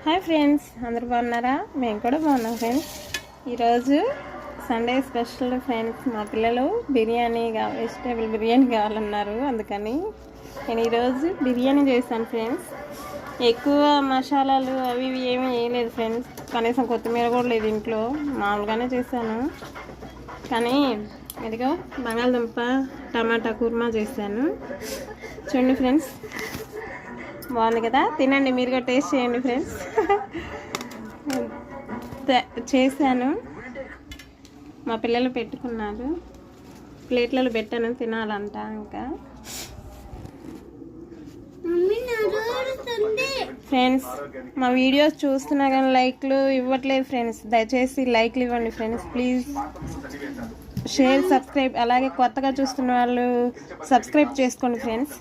Hi friends, అందరు బాగున్నారా? మేము కూడా బాగున్నాం ఫ్రెండ్స్. ఈరోజు సండే స్పెషల్ ఫ్రెండ్స్. మా పిల్లలు వెజిటేబుల్ బిర్యానీ కావాలన్నారు, అందుకని నేను ఈరోజు బిర్యానీ చేశాను ఫ్రెండ్స్. ఎక్కువ మసాలాలు అవి ఇవి ఏమీ వేయలేదు ఫ్రెండ్స్. కనీసం కొత్తిమీర కూడా లేదు ఇంట్లో, మామూలుగానే చేశాను. కానీ ఇదిగో బంగాళదుంప టమాటా కుర్మా చేశాను. చూడండి ఫ్రెండ్స్, బాగుంది కదా. తినండి, మీరు కూడా టేస్ట్ చేయండి ఫ్రెండ్స్. చేశాను, మా పిల్లలు పెట్టుకున్నారు, ప్లేట్లలో పెట్టాను, తినాలంట. ఇంకా ఫ్రెండ్స్, మా వీడియోస్ చూస్తున్నా కానీ లైక్లు ఇవ్వట్లేదు ఫ్రెండ్స్. దయచేసి లైక్లు ఇవ్వండి ఫ్రెండ్స్ ప్లీజ్. షేర్, సబ్స్క్రైబ్, అలాగే కొత్తగా చూస్తున్న వాళ్ళు సబ్స్క్రైబ్ చేసుకోండి ఫ్రెండ్స్.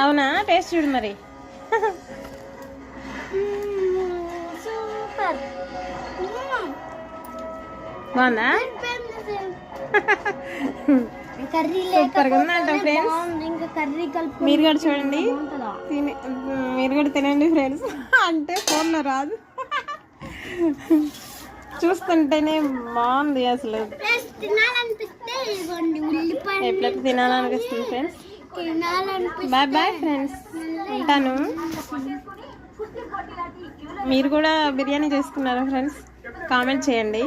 అవునా, టేస్ట్ చూడు మరి. బాగుందా? సూపర్గా ఉందంట ఫ్రెండ్స్. మీరు కూడా చూడండి, మీరు కూడా తినండి ఫ్రెండ్స్. అంటే ఫోన్లో రాదు, చూస్తుంటేనే బాగుంది అసలు. ఎప్పుడైతే తినాలనిపిస్తుంది ఫ్రెండ్స్. బాయ్ బాయ్ ఫ్రెండ్స్, ఉంటాను. మీరు కూడా బిర్యానీ చేసుకున్నారా ఫ్రెండ్స్? కామెంట్ చేయండి.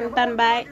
ఉంటాను, బాయ్.